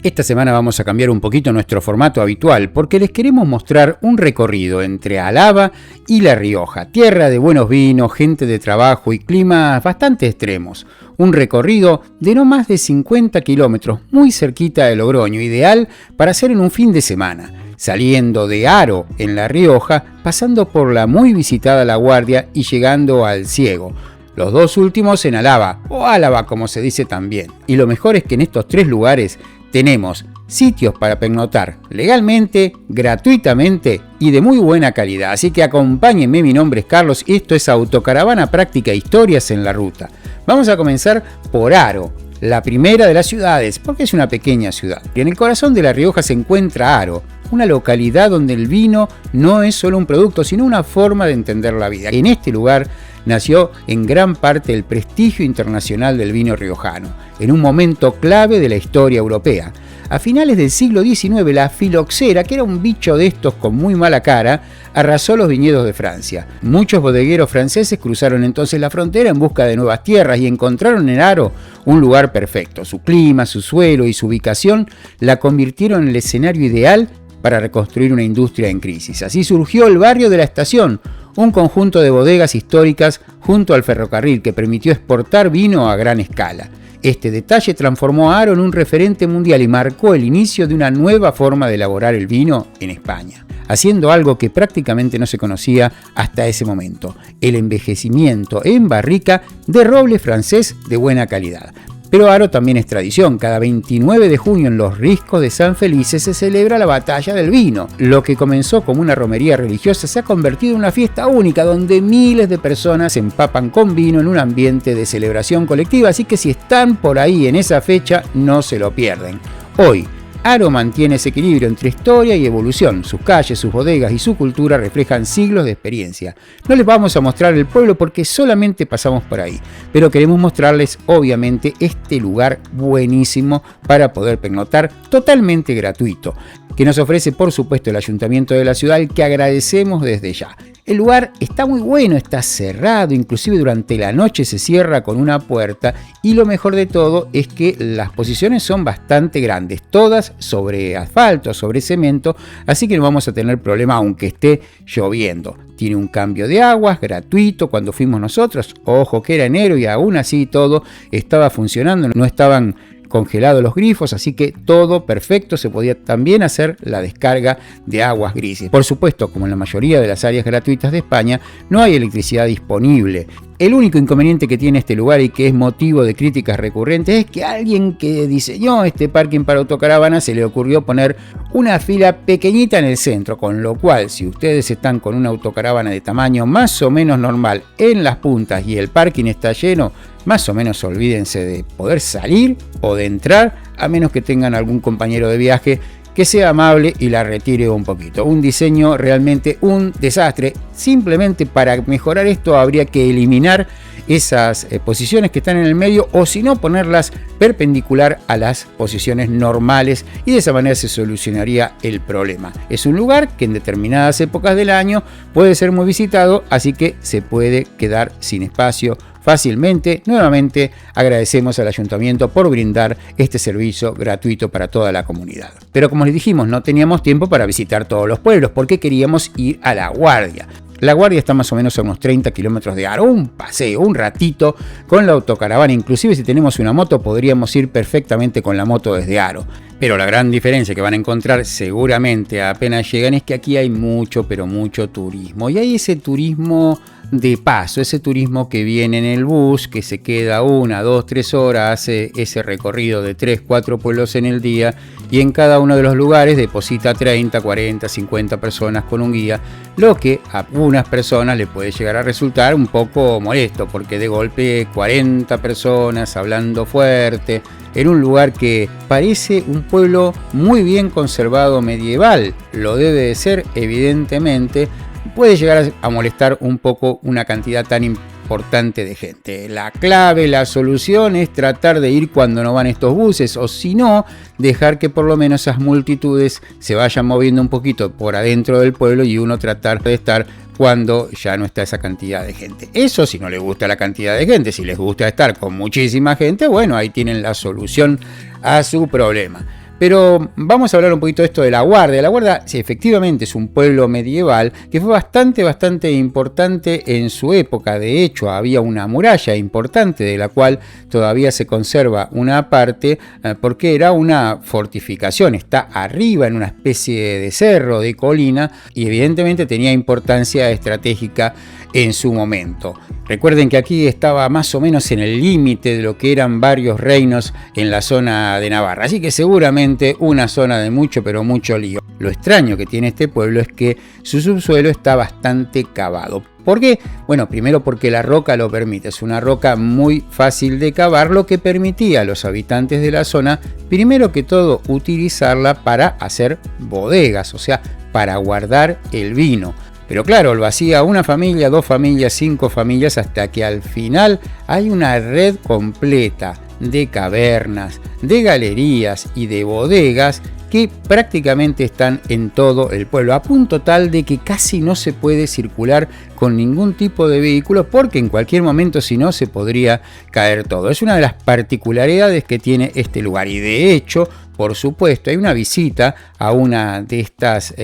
Esta semana vamos a cambiar un poquito nuestro formato habitual porque les queremos mostrar un recorrido entre Alhama y La Rioja, tierra de buenos vinos, gente de trabajo y climas bastante extremos. Un recorrido de no más de 50 kilómetros, muy cerquita de Logroño, ideal para hacer en un fin de semana, saliendo de Haro en La Rioja, pasando por la muy visitada La Guardia y llegando al Ciego. Los dos últimos en Alhama, o Álava como se dice también. Y lo mejor es que en estos tres lugares tenemos sitios para pernoctar legalmente, gratuitamente y de muy buena calidad. Así que acompáñenme, mi nombre es Carlos y esto es Autocaravana Práctica Historias en la Ruta. Vamos a comenzar por Haro, la primera de las ciudades, porque es una pequeña ciudad. Y en el corazón de La Rioja se encuentra Haro, una localidad donde el vino no es solo un producto, sino una forma de entender la vida. En este lugar nació en gran parte el prestigio internacional del vino riojano, en un momento clave de la historia europea. A finales del siglo XIX, la filoxera, que era un bicho de estos con muy mala cara, arrasó los viñedos de Francia. Muchos bodegueros franceses cruzaron entonces la frontera en busca de nuevas tierras y encontraron en Haro un lugar perfecto. Su clima, su suelo y su ubicación la convirtieron en el escenario ideal para reconstruir una industria en crisis. Así surgió el barrio de la Estación, un conjunto de bodegas históricas junto al ferrocarril que permitió exportar vino a gran escala. Este detalle transformó a Haro en un referente mundial y marcó el inicio de una nueva forma de elaborar el vino en España, haciendo algo que prácticamente no se conocía hasta ese momento: el envejecimiento en barrica de roble francés de buena calidad. Pero Haro también es tradición. Cada 29 de junio en los Riscos de San Felice se celebra la Batalla del Vino. Lo que comenzó como una romería religiosa se ha convertido en una fiesta única donde miles de personas se empapan con vino en un ambiente de celebración colectiva. Así que si están por ahí en esa fecha, no se lo pierden. Hoy, Haro mantiene ese equilibrio entre historia y evolución. Sus calles, sus bodegas y su cultura reflejan siglos de experiencia. No les vamos a mostrar el pueblo porque solamente pasamos por ahí, pero queremos mostrarles obviamente este lugar buenísimo para poder pernoctar, totalmente gratuito, que nos ofrece por supuesto el Ayuntamiento de la ciudad, al que agradecemos desde ya. El lugar está muy bueno, está cerrado, inclusive durante la noche se cierra con una puerta, y lo mejor de todo es que las posiciones son bastante grandes, todas sobre asfalto, sobre cemento, así que no vamos a tener problema aunque esté lloviendo. Tiene un cambio de aguas gratuito. Cuando fuimos nosotros, ojo que era enero y aún así todo estaba funcionando, no estaban congelados los grifos, así que todo perfecto. Se podía también hacer la descarga de aguas grises. Por supuesto, como en la mayoría de las áreas gratuitas de España, no hay electricidad disponible. El único inconveniente que tiene este lugar y que es motivo de críticas recurrentes es que a alguien que diseñó este parking para autocaravana se le ocurrió poner una fila pequeñita en el centro, con lo cual si ustedes están con una autocaravana de tamaño más o menos normal en las puntas y el parking está lleno, más o menos olvídense de poder salir o de entrar, a menos que tengan algún compañero de viaje que sea amable y la retire un poquito. Un diseño realmente un desastre. Simplemente para mejorar esto habría que eliminar esas posiciones que están en el medio, o si no, ponerlas perpendicular a las posiciones normales, y de esa manera se solucionaría el problema. Es un lugar que en determinadas épocas del año puede ser muy visitado, así que se puede quedar sin espacio fácilmente. Nuevamente agradecemos al Ayuntamiento por brindar este servicio gratuito para toda la comunidad. Pero como les dijimos, no teníamos tiempo para visitar todos los pueblos porque queríamos ir a La Guardia. La Guardia está más o menos a unos 30 kilómetros de Haro, un paseo, un ratito con la autocaravana. Inclusive si tenemos una moto podríamos ir perfectamente con la moto desde Haro. Pero la gran diferencia que van a encontrar seguramente apenas llegan es que aquí hay mucho, pero mucho turismo. Y hay ese turismo de paso, ese turismo que viene en el bus, que se queda 1, 2, 3 horas, hace ese recorrido de 3, 4 pueblos en el día, y en cada uno de los lugares deposita 30, 40, 50 personas con un guía, lo que a algunas personas le puede llegar a resultar un poco molesto, porque de golpe 40 personas hablando fuerte, en un lugar que parece un pueblo muy bien conservado medieval, lo debe de ser evidentemente, puede llegar a molestar un poco una cantidad tan importante de gente. La clave, la solución es tratar de ir cuando no van estos buses, o si no, dejar que por lo menos esas multitudes se vayan moviendo un poquito por adentro del pueblo y uno tratar de estar cuando ya no está esa cantidad de gente. Eso si no les gusta la cantidad de gente. Si les gusta estar con muchísima gente, bueno, ahí tienen la solución a su problema. Pero vamos a hablar un poquito de esto de La Guardia. La Guardia sí, efectivamente es un pueblo medieval que fue bastante importante en su época. De hecho, había una muralla importante de la cual todavía se conserva una parte porque era una fortificación. Está arriba en una especie de cerro, de colina, y evidentemente tenía importancia estratégica en su momento. Recuerden que aquí estaba más o menos en el límite de lo que eran varios reinos en la zona de Navarra, así que seguramente una zona de mucho pero mucho lío. Lo extraño que tiene este pueblo es que su subsuelo está bastante cavado. ¿Por qué? Bueno, primero porque la roca lo permite, es una roca muy fácil de cavar, lo que permitía a los habitantes de la zona, primero que todo, utilizarla para hacer bodegas, o sea, para guardar el vino. Pero claro, lo hacía una familia, 2 familias, 5 familias, hasta que al final hay una red completa de cavernas, de galerías y de bodegas que prácticamente están en todo el pueblo, a punto tal de que casi no se puede circular con ningún tipo de vehículo porque en cualquier momento si no se podría caer todo. Es una de las particularidades que tiene este lugar y de hecho, por supuesto, hay una visita a una de estas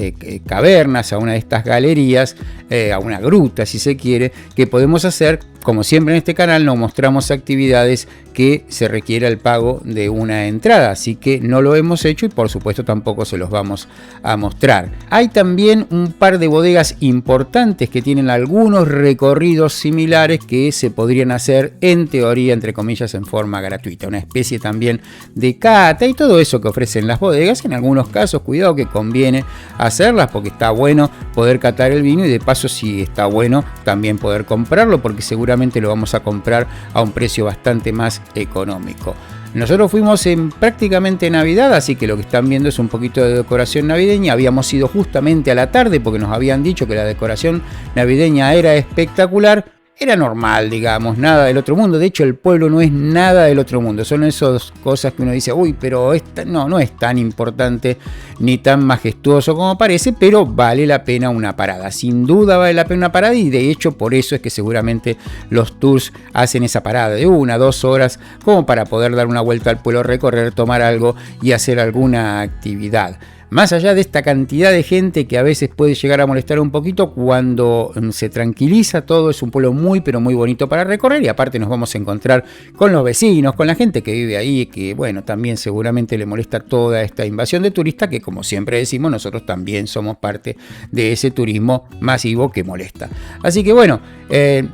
cavernas, a una de estas galerías, a una gruta si se quiere, que podemos hacer. Como siempre en este canal nos mostramos actividades que se requiere el pago de una entrada, así que no lo hemos hecho y por supuesto tampoco se los vamos a mostrar. Hay también un par de bodegas importantes que tienen algunos recorridos similares que se podrían hacer en teoría, entre comillas, en forma gratuita. Una especie también de cata y todo eso que ofrecen las bodegas. En algunos casos, cuidado que conviene hacerlas porque está bueno poder catar el vino y de paso si está bueno también poder comprarlo porque seguramente lo vamos a comprar a un precio bastante más económico. Nosotros fuimos en prácticamente Navidad, así que lo que están viendo es un poquito de decoración navideña. Habíamos ido justamente a la tarde porque nos habían dicho que la decoración navideña era espectacular. Era normal, digamos, nada del otro mundo. De hecho, el pueblo no es nada del otro mundo. Son esas cosas que uno dice, uy, pero no es tan importante ni tan majestuoso como parece, pero vale la pena una parada. Sin duda vale la pena una parada y de hecho por eso es que seguramente los tours hacen esa parada de 1 o 2 horas como para poder dar una vuelta al pueblo, recorrer, tomar algo y hacer alguna actividad. Más allá de esta cantidad de gente que a veces puede llegar a molestar un poquito, cuando se tranquiliza todo es un pueblo muy pero muy bonito para recorrer y aparte nos vamos a encontrar con los vecinos, con la gente que vive ahí, que bueno, también seguramente le molesta toda esta invasión de turistas que como siempre decimos nosotros también somos parte de ese turismo masivo que molesta. Así que bueno,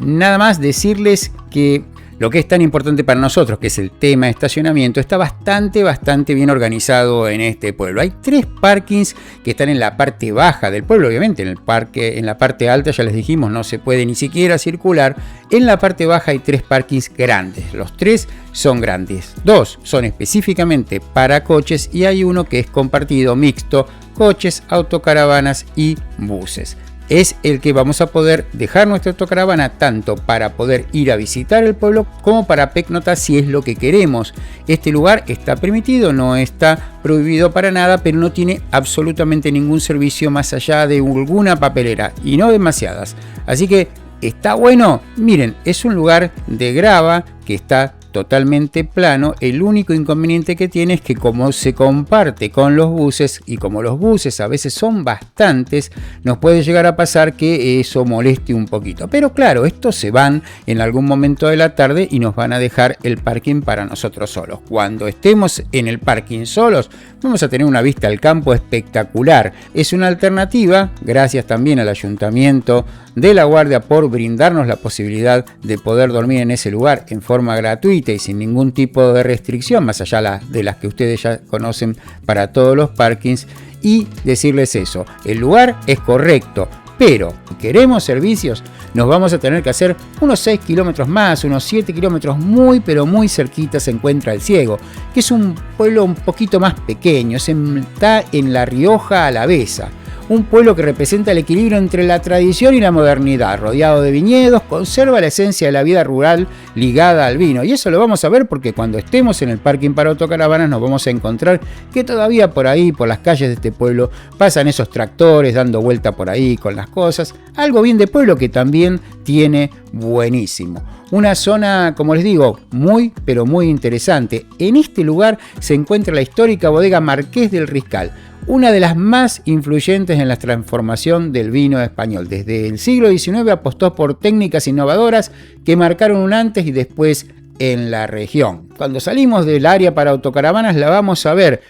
nada más decirles que lo que es tan importante para nosotros, que es el tema de estacionamiento, está bastante bien organizado en este pueblo. Hay 3 parkings que están en la parte baja del pueblo, obviamente en la parte alta ya les dijimos no se puede ni siquiera circular. En la parte baja hay 3 parkings grandes, los 3 son grandes, 2 son específicamente para coches y hay uno que es compartido, mixto, coches, autocaravanas y buses. Es el que vamos a poder dejar nuestra autocaravana tanto para poder ir a visitar el pueblo como para pernoctar si es lo que queremos. Este lugar está permitido, no está prohibido para nada, pero no tiene absolutamente ningún servicio más allá de alguna papelera y no demasiadas. Así que está bueno. Miren, es un lugar de grava que está totalmente plano. El único inconveniente que tiene es que como se comparte con los buses y como los buses a veces son bastantes, nos puede llegar a pasar que eso moleste un poquito. Pero claro, estos se van en algún momento de la tarde y nos van a dejar el parking para nosotros solos. Cuando estemos en el parking solos, vamos a tener una vista al campo espectacular. Es una alternativa, gracias también al Ayuntamiento de La Guardia por brindarnos la posibilidad de poder dormir en ese lugar en forma gratuita y sin ningún tipo de restricción, más allá de las que ustedes ya conocen para todos los parkings, y decirles eso, el lugar es correcto, pero si queremos servicios nos vamos a tener que hacer unos 6 kilómetros más, unos 7 kilómetros muy pero muy cerquita se encuentra El Ciego, que es un pueblo un poquito más pequeño, está en La Rioja Alavesa. Un pueblo que representa el equilibrio entre la tradición y la modernidad, rodeado de viñedos, conserva la esencia de la vida rural ligada al vino. Y eso lo vamos a ver porque cuando estemos en el parking para autocaravanas nos vamos a encontrar que todavía por ahí, por las calles de este pueblo, pasan esos tractores dando vuelta por ahí con las cosas. algo bien de pueblo que también tiene buenísimo. Una zona, como les digo, muy pero muy interesante. En este lugar se encuentra la histórica bodega Marqués del Riscal, una de las más influyentes en la transformación del vino español. Desde el siglo XIX apostó por técnicas innovadoras que marcaron un antes y después en la región. Cuando salimos del área para autocaravanas la vamos a ver.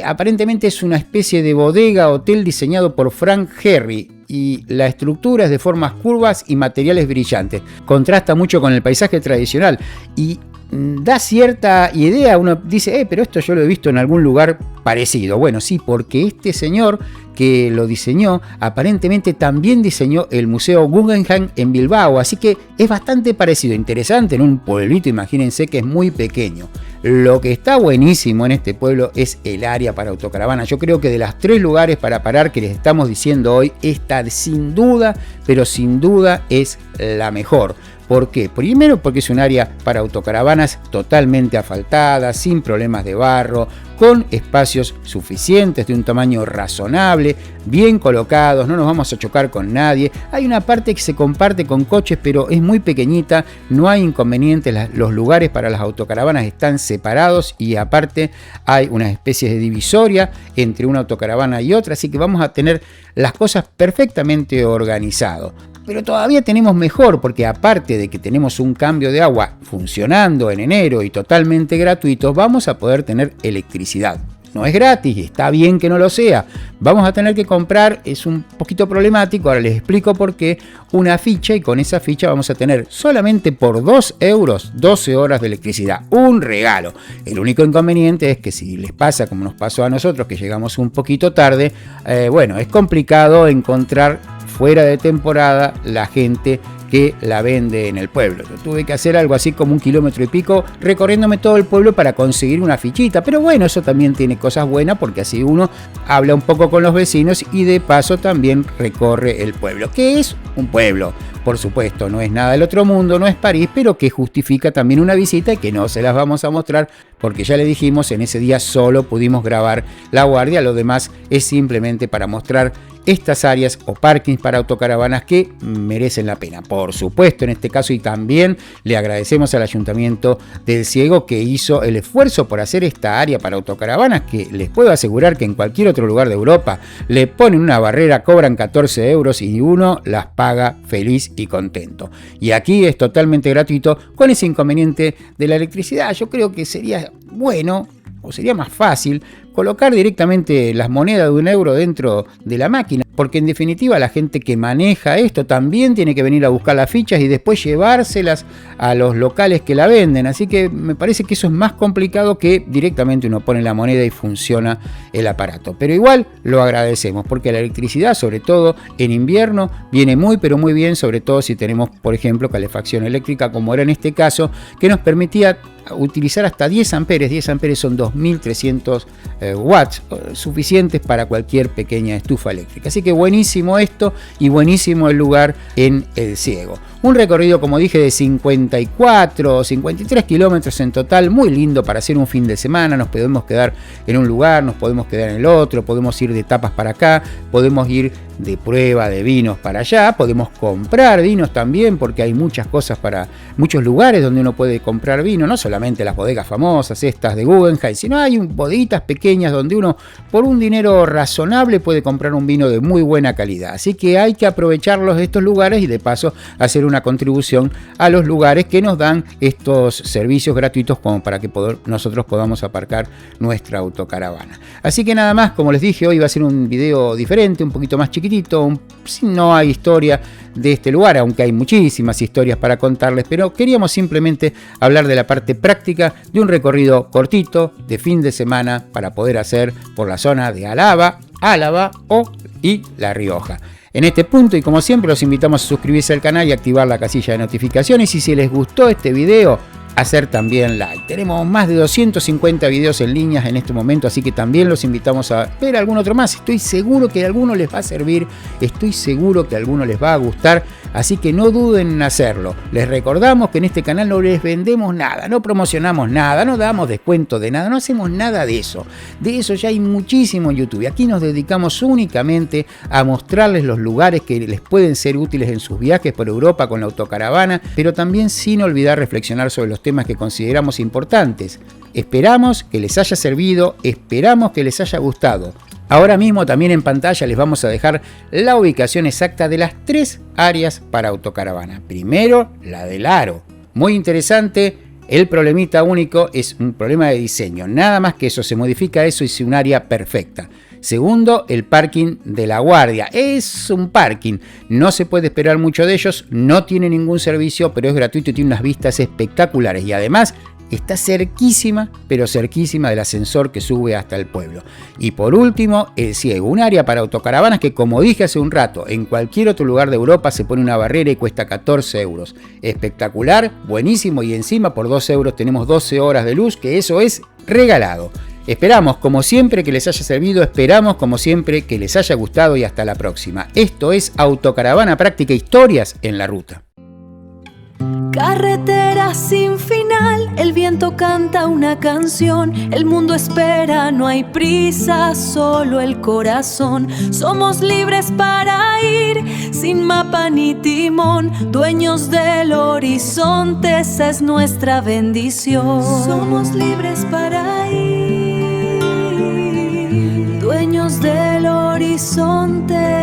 Aparentemente es una especie de bodega hotel diseñado por Frank Gehry y la estructura es de formas curvas y materiales brillantes. Contrasta mucho con el paisaje tradicional y da cierta idea. Uno dice, pero esto yo lo he visto en algún lugar parecido. Bueno, sí, porque este señor que lo diseñó, aparentemente también diseñó el Museo Guggenheim en Bilbao, así que es bastante parecido, interesante en un pueblito, imagínense que es muy pequeño. Lo que está buenísimo en este pueblo es el área para autocaravana. Yo creo que de las 3 lugares para parar que les estamos diciendo hoy, esta sin duda, pero sin duda es la mejor. ¿Por qué? Primero porque es un área para autocaravanas totalmente asfaltada, sin problemas de barro, con espacios suficientes, de un tamaño razonable, bien colocados, no nos vamos a chocar con nadie. Hay una parte que se comparte con coches, pero es muy pequeñita, no hay inconvenientes, los lugares para las autocaravanas están separados y aparte hay una especie de divisoria entre una autocaravana y otra, así que vamos a tener las cosas perfectamente organizadas. Pero todavía tenemos mejor, porque aparte de que tenemos un cambio de agua funcionando en enero y totalmente gratuito, vamos a poder tener electricidad. No es gratis, está bien que no lo sea. Vamos a tener que comprar, es un poquito problemático, ahora les explico por qué, una ficha, y con esa ficha vamos a tener solamente por 2 euros 12 horas de electricidad. Un regalo. El único inconveniente es que si les pasa como nos pasó a nosotros, que llegamos un poquito tarde, es complicado encontrar fuera de temporada la gente que la vende en el pueblo. Yo tuve que hacer algo así como 1,5 kilómetros recorriéndome todo el pueblo para conseguir una fichita, pero bueno, eso también tiene cosas buenas porque así uno habla un poco con los vecinos y de paso también recorre el pueblo, que es un pueblo, por supuesto, no es nada del otro mundo, no es París, pero que justifica también una visita y que no se las vamos a mostrar porque ya le dijimos, en ese día solo pudimos grabar La Guardia, lo demás es simplemente para mostrar estas áreas o parkings para autocaravanas que merecen la pena. Por supuesto, en este caso, y también le agradecemos al Ayuntamiento del Ciego que hizo el esfuerzo por hacer esta área para autocaravanas, que les puedo asegurar que en cualquier otro lugar de Europa le ponen una barrera, cobran 14 euros y uno las paga feliz y contento. Y aquí es totalmente gratuito con ese inconveniente de la electricidad. Yo creo que sería bueno, o sería más fácil, colocar directamente las monedas de 1 euro dentro de la máquina, porque en definitiva la gente que maneja esto también tiene que venir a buscar las fichas y después llevárselas a los locales que la venden, así que me parece que eso es más complicado que directamente uno pone la moneda y funciona el aparato, pero igual lo agradecemos porque la electricidad, sobre todo en invierno, viene muy pero muy bien, sobre todo si tenemos, por ejemplo, calefacción eléctrica como era en este caso, que nos permitía utilizar hasta 10 amperes. 10 amperes son 2300 watts, suficientes para cualquier pequeña estufa eléctrica. Así que buenísimo esto y buenísimo el lugar en El Ciego. Un recorrido, como dije, de 54 o 53 kilómetros en total, muy lindo para hacer un fin de semana. Nos podemos quedar en un lugar, nos podemos quedar en el otro, podemos ir de tapas para acá, podemos ir de prueba de vinos para allá, podemos comprar vinos también, porque hay muchas cosas para muchos lugares donde uno puede comprar vino, no solamente las bodegas famosas, estas de Guggenheim, sino hay bodeguitas pequeñas donde uno por un dinero razonable puede comprar un vino de muy buena calidad. Así que hay que aprovecharlos de estos lugares y de paso hacer una contribución a los lugares que nos dan estos servicios gratuitos como para que nosotros podamos aparcar nuestra autocaravana. Así que nada más, como les dije, hoy va a ser un video diferente, un poquito más chiquitito, no hay historia de este lugar, aunque hay muchísimas historias para contarles, pero queríamos simplemente hablar de la parte práctica de un recorrido cortito de fin de semana para poder hacer por la zona de Álava y La Rioja. En este punto, y como siempre, los invitamos a suscribirse al canal y activar la casilla de notificaciones, y si les gustó este video, hacer también like. Tenemos más de 250 videos en línea en este momento, así que también los invitamos a ver algún otro más. Estoy seguro que a alguno les va a servir, estoy seguro que a alguno les va a gustar. así que no duden en hacerlo. Les recordamos que en este canal no les vendemos nada, no promocionamos nada, no damos descuento de nada, no hacemos nada de eso. De eso ya hay muchísimo en YouTube. Aquí nos dedicamos únicamente a mostrarles los lugares que les pueden ser útiles en sus viajes por Europa con la autocaravana, pero también sin olvidar reflexionar sobre los temas que consideramos importantes. Esperamos que les haya servido, esperamos que les haya gustado. Ahora mismo también en pantalla les vamos a dejar la ubicación exacta de las 3 áreas para autocaravana. Primero, la del aro. Muy interesante, el problemita único es un problema de diseño. Nada más que eso, se modifica eso y es un área perfecta. Segundo, el parking de La Guardia. Es un parking, no se puede esperar mucho de ellos, no tiene ningún servicio, pero es gratuito y tiene unas vistas espectaculares. Y además está cerquísima, pero cerquísima del ascensor que sube hasta el pueblo. Y por último, el ciego, un área para autocaravanas que, como dije hace un rato, en cualquier otro lugar de Europa se pone una barrera y cuesta 14 euros. Espectacular, buenísimo, y encima por 2 euros tenemos 12 horas de luz, que eso es regalado. Esperamos como siempre que les haya servido, esperamos como siempre que les haya gustado y hasta la próxima. Esto es Autocaravana Práctica, historias en la ruta. Carretera sin final, el viento canta una canción, el mundo espera, no hay prisa, solo el corazón. Somos libres para ir, sin mapa ni timón, dueños del horizonte, esa es nuestra bendición. Somos libres para ir, dueños del horizonte.